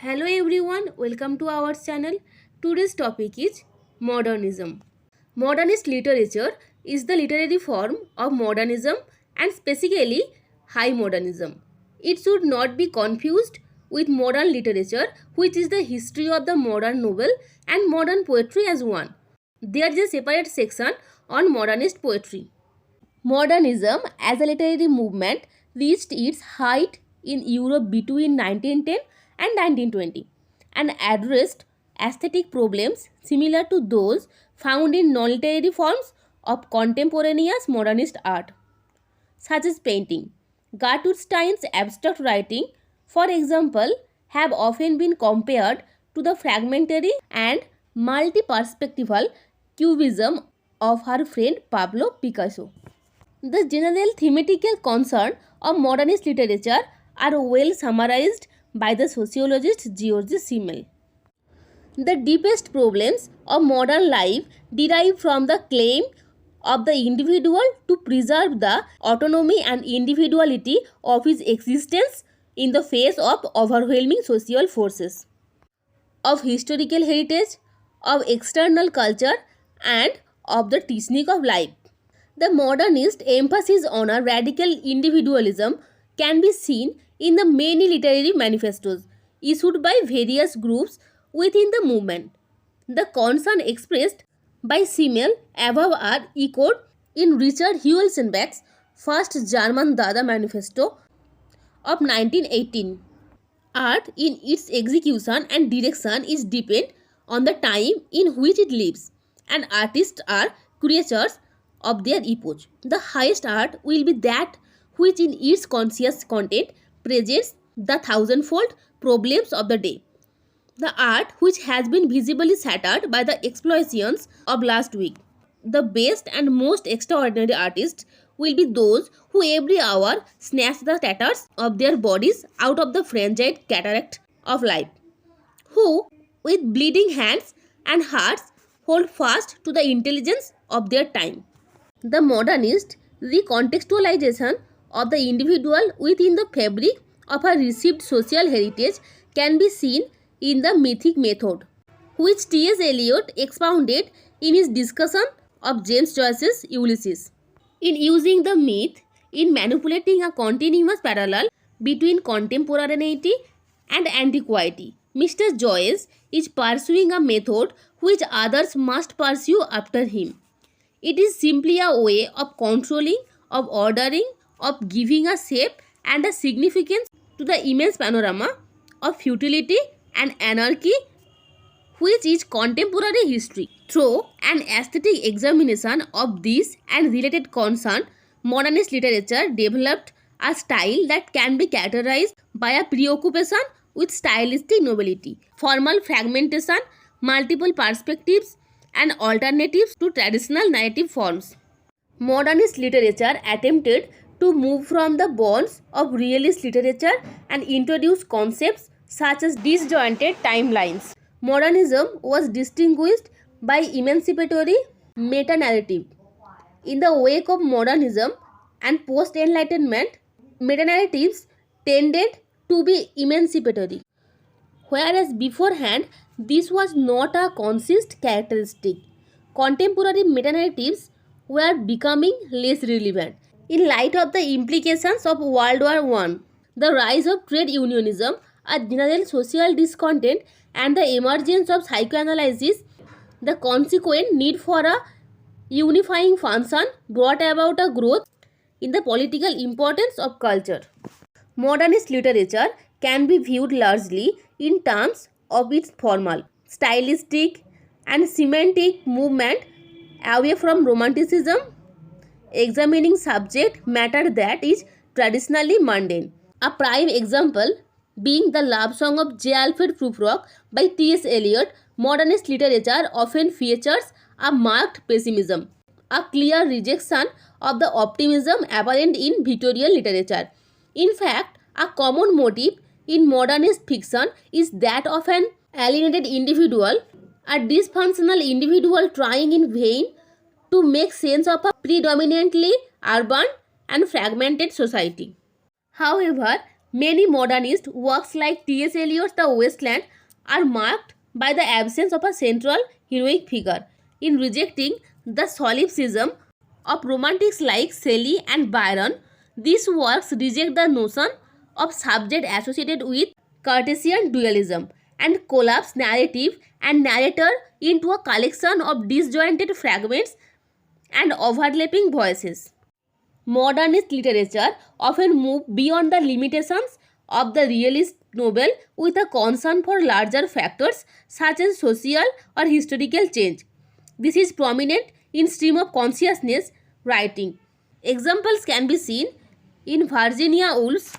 Hello everyone, welcome to our channel. Today's topic is modernism. Modernist literature is the literary form of modernism and specifically high modernism. It should not be confused with modern literature, which is the history of the modern novel and modern poetry as one. There is a separate section on modernist poetry. Modernism as a literary movement reached its height in Europe between 1910 and 1920 and addressed aesthetic problems similar to those found in non-literary forms of contemporaneous modernist art, such as painting. Gertrude Stein's abstract writing, for example, have often been compared to the fragmentary and multi-perspectival cubism of her friend Pablo Picasso. The general thematical concerns of modernist literature are well summarized by the sociologist George Simmel. The deepest problems of modern life derive from the claim of the individual to preserve the autonomy and individuality of his existence in the face of overwhelming social forces, of historical heritage, of external culture, and of the technique of life. The modernist emphasis on a radical individualism can be seen in the many literary manifestos issued by various groups within the movement. The concern expressed by Simmel above are echoed in Richard Huelsenbeck's first German Dada Manifesto of 1918. Art in its execution and direction is dependent on the time in which it lives, and artists are creatures of their epoch. The highest art will be that which in its conscious content presents the thousandfold problems of the day. The art which has been visibly shattered by the explosions of last week. The best and most extraordinary artists will be those who every hour snatch the tatters of their bodies out of the frenzied cataract of life, who with bleeding hands and hearts hold fast to the intelligence of their time. The modernist recontextualization of the individual within the fabric of a received social heritage can be seen in the mythic method, which T.S. Eliot expounded in his discussion of James Joyce's Ulysses. In using the myth in manipulating a continuous parallel between contemporaneity and antiquity, Mr. Joyce is pursuing a method which others must pursue after him. It is simply a way of controlling, of ordering, of giving a shape and a significance to the immense panorama of futility and anarchy which is contemporary history. Through an aesthetic examination of this and related concern, modernist literature developed a style that can be characterized by a preoccupation with stylistic novelty, formal fragmentation, multiple perspectives, and alternatives to traditional narrative forms. Modernist literature attempted to move from the bonds of realist literature and introduce concepts such as disjointed timelines. Modernism was distinguished by emancipatory meta-narrative. In the wake of modernism and post-enlightenment, meta-narratives tended to be emancipatory, whereas beforehand this was not a conscious characteristic. Contemporary meta-narratives were becoming less relevant in light of the implications of World War I, the rise of trade unionism, a general social discontent, and the emergence of psychoanalysis. The consequent need for a unifying function brought about a growth in the political importance of culture. Modernist literature can be viewed largely in terms of its formal, stylistic, and semantic movement away from romanticism, examining subject matter that is traditionally mundane. A prime example being the love song of J. Alfred Prufrock by T.S. Eliot. Modernist literature often features a marked pessimism, a clear rejection of the optimism apparent in Victorian literature. In fact, a common motive in modernist fiction is that of an alienated individual, a dysfunctional individual trying in vain to make sense of a predominantly urban and fragmented society. However, Many modernist works like T.S. Eliot's The Waste Land are marked by the absence of a central heroic figure. In rejecting the solipsism of romantics like Shelley and Byron, these works reject the notion of subject associated with Cartesian dualism and collapse narrative and narrator into a collection of disjointed fragments and overlapping voices. Modernist literature often moved beyond the limitations of the realist novel with a concern for larger factors such as social or historical change. This is prominent in stream of consciousness writing. Examples can be seen in Virginia Woolf's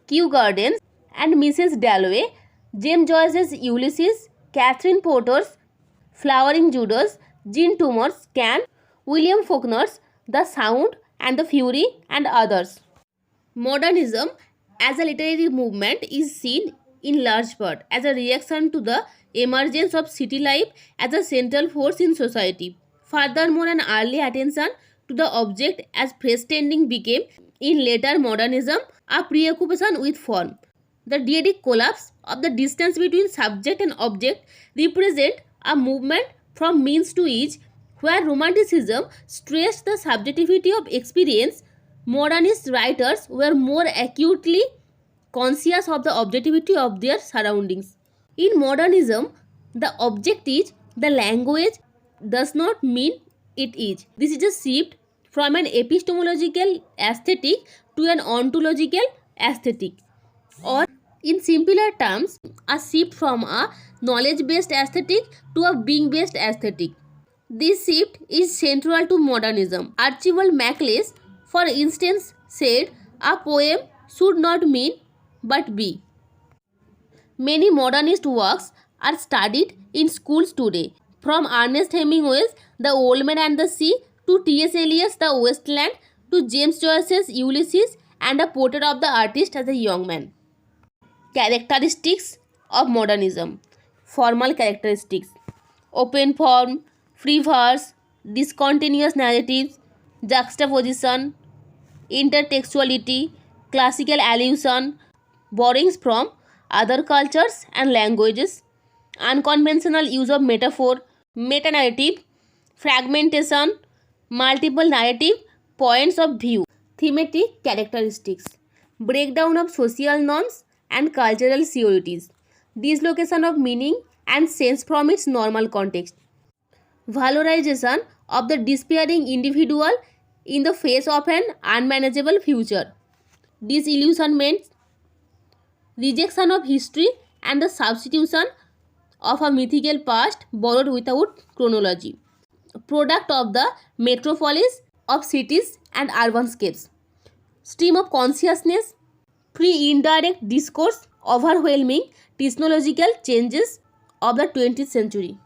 Kew Gardens and Mrs. Dalloway, James Joyce's Ulysses, Catherine Porter's Flowering Judas, Jean Toomer's Can, William Faulkner's The Sound and the Fury, and others. Modernism as a literary movement is seen in large part as a reaction to the emergence of city life as a central force in society. Furthermore, an early attention to the object as freestanding became in later modernism a preoccupation with form. The dyadic collapse of the distance between subject and object represent a movement from means to age, where romanticism stressed the subjectivity of experience. Modernist writers were more acutely conscious of the objectivity of their surroundings. In modernism, the object is, the language does not mean it is. This is a shift from an epistemological aesthetic to an ontological aesthetic, or in simpler terms, a shift from a knowledge-based aesthetic to a being-based aesthetic. This shift is central to modernism. Archibald MacLeish, for instance, said a poem should not mean but be. Many modernist works are studied in schools today, from Ernest Hemingway's The Old Man and the Sea to T.S. Eliot's The Waste Land to James Joyce's Ulysses and A Portrait of the Artist as a Young Man. Characteristics of modernism. Formal characteristics: open form, free verse, discontinuous narratives, juxtaposition, intertextuality, classical allusion, borrowings from other cultures and languages, unconventional use of metaphor, meta-narrative, fragmentation, multiple narrative points of view. Thematic characteristics: breakdown of social norms and cultural theorities, dislocation of meaning and sense from its normal context, valorization of the despairing individual in the face of an unmanageable future, disillusionment, rejection of history and the substitution of a mythical past borrowed without chronology, product of the metropolis of cities and urbanscapes, stream of consciousness, free indirect discourse, overwhelming technological changes of the 20th century.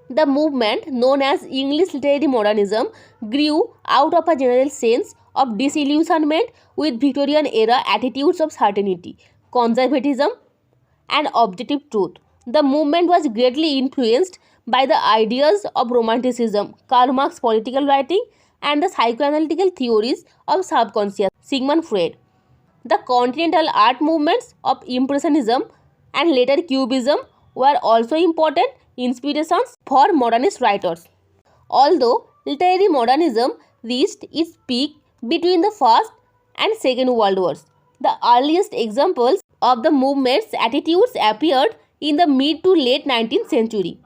The movement known as English literary modernism grew out of a general sense of disillusionment with Victorian era attitudes of certainty, conservatism, and objective truth. The movement was greatly influenced by the ideas of Romanticism, Karl Marx's political writing, and the psychoanalytical theories of subconscious, Sigmund Freud. The continental art movements of Impressionism and later Cubism were also important inspirations for modernist writers. Although literary modernism reached its peak between the First and Second World Wars, the earliest examples of the movement's attitudes appeared in the mid to late 19th century.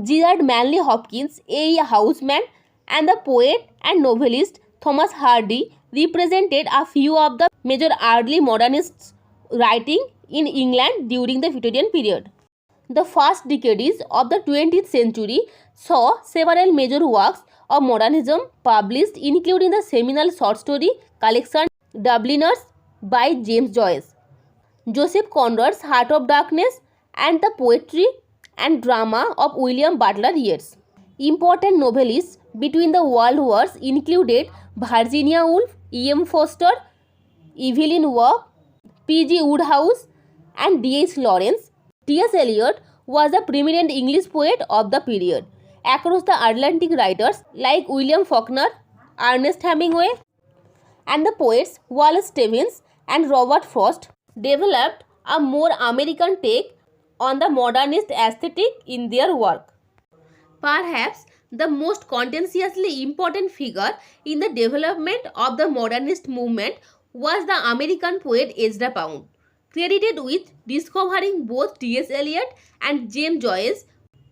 Gerard Manley Hopkins, A. Houseman, and the poet and novelist Thomas Hardy represented a few of the major early modernists writing in England during the Victorian period. The first decades of the 20th century saw several major works of modernism published, including the seminal short story collection Dubliners by James Joyce, Joseph Conrad's Heart of Darkness, and the poetry and drama of William Butler Yeats. Important novelists between the world wars included Virginia Woolf, E.M. Forster, Evelyn Waugh, P.G. Wodehouse, and D.H. Lawrence. T.S. Eliot was a prominent English poet of the period. Across the Atlantic, writers like William Faulkner, Ernest Hemingway, and the poets Wallace Stevens and Robert Frost developed a more American take on the modernist aesthetic in their work. Perhaps the most contentiously important figure in the development of the modernist movement was the American poet Ezra Pound, credited with discovering both T.S. Eliot and James Joyce,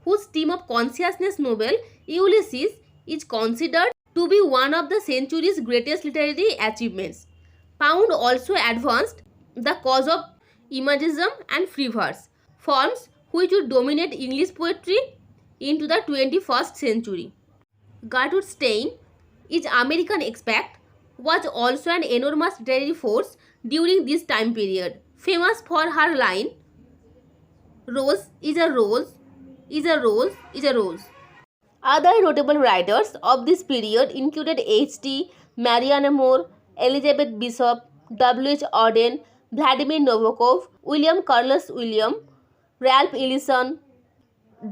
whose stream of consciousness novel Ulysses is considered to be one of the century's greatest literary achievements. Pound also advanced the cause of imagism and free verse, forms which would dominate English poetry into the 21st century. Gertrude Stein, its American expat, was also an enormous literary force during this time period, famous for her line, "Rose is a rose, is a rose, is a rose." Other notable writers of this period included H.T. Marianne Moore, Elizabeth Bishop, W.H. Auden, Vladimir Nabokov, William Carlos Williams, Ralph Ellison,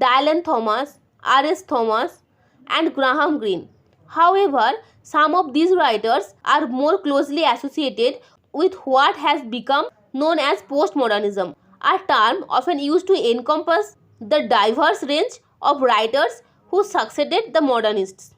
Dylan Thomas, R.S. Thomas, and Graham Greene. However, some of these writers are more closely associated with what has become known as postmodernism, a term often used to encompass the diverse range of writers who succeeded the modernists.